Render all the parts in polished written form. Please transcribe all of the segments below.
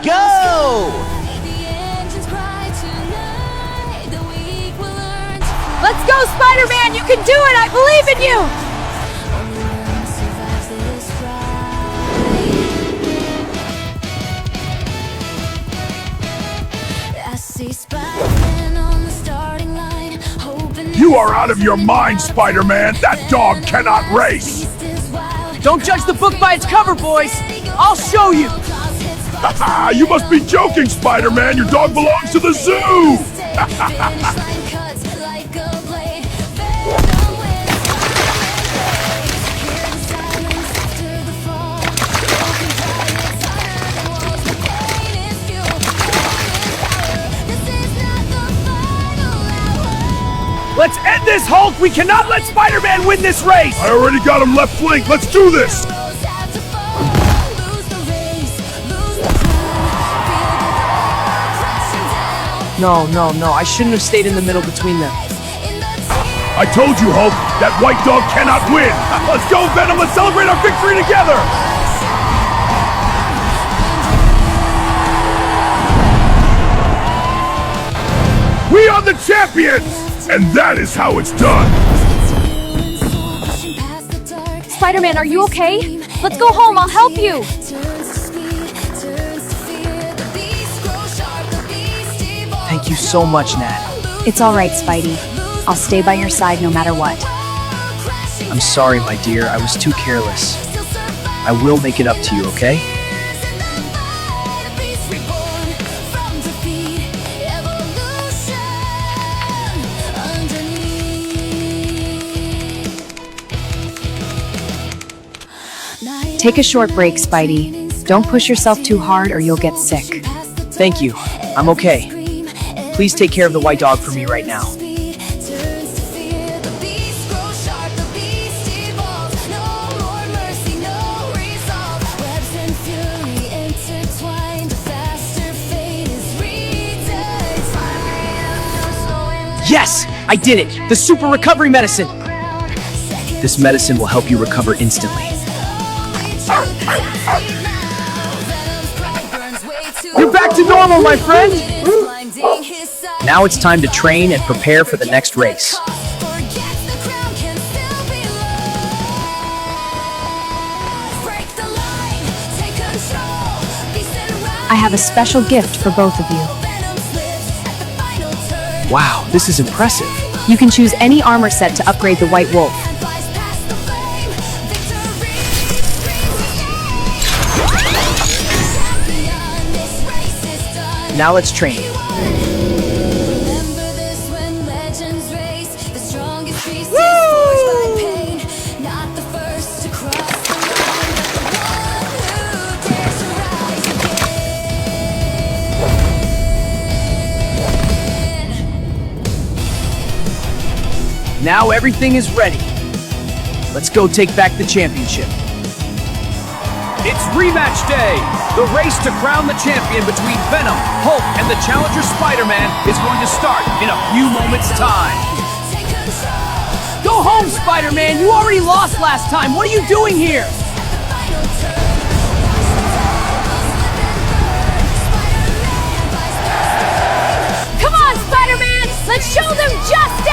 Go! Let's go, Spider-Man! You can do it! I believe in you! You are out of your mind, Spider-Man! That dog cannot race! Don't judge the book by its cover, boys! I'll show you! You must be joking, Spider-Man! Your dog belongs to the zoo! Let's end this, Hulk! We cannot let Spider-Man win this race! I already got him left flank. Let's do this! No, I shouldn't have stayed in the middle between them. I told you, Hulk, that white dog cannot win! Let's go, Venom! Let's celebrate our victory together! We are the champions! And that is how it's done! Spider-Man, are you okay? Let's go home, I'll help you! Thank you so much, Nat. It's alright, Spidey. I'll stay by your side no matter what. I'm sorry, my dear. I was too careless. I will make it up to you, okay? Take a short break, Spidey. Don't push yourself too hard or you'll get sick. Thank you. I'm okay. Please take care of the white dog for me right now. Yes! I did it! The super recovery medicine! This medicine will help you recover instantly. You're back to normal, my friend! Now it's time to train and prepare for the next race. I have a special gift for both of you. Wow, this is impressive. You can choose any armor set to upgrade the White Wolf. Now let's train. Now everything is ready. Let's go take back the championship. It's rematch day! The race to crown the champion between Venom, Hulk, and the challenger Spider-Man is going to start in a few moments' time. Go home, Spider-Man! You already lost last time! What are you doing here? Come on, Spider-Man! Let's show them justice!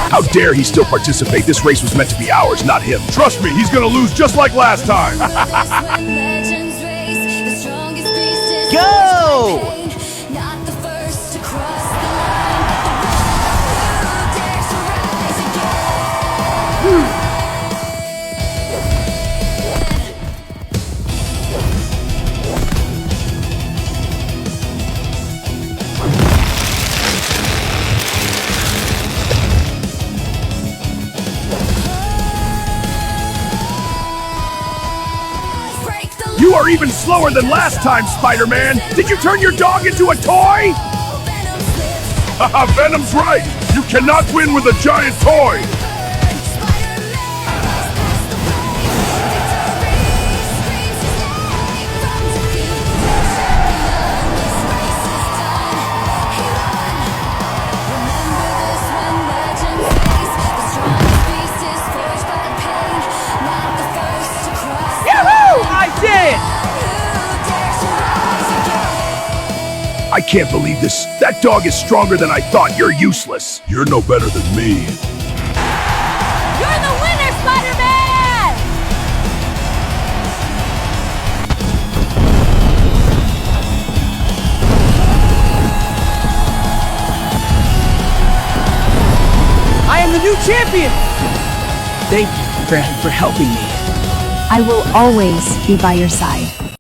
How dare he still participate? This race was meant to be ours, not him. Trust me, he's gonna lose just like last time. Go! You are even slower than last time, Spider-Man! Did you turn your dog into a toy? Haha, Venom's right! You cannot win with a giant toy! I can't believe this. That dog is stronger than I thought. You're useless. You're no better than me. You're the winner, Spider-Man! I am the new champion! Thank you for helping me. I will always be by your side.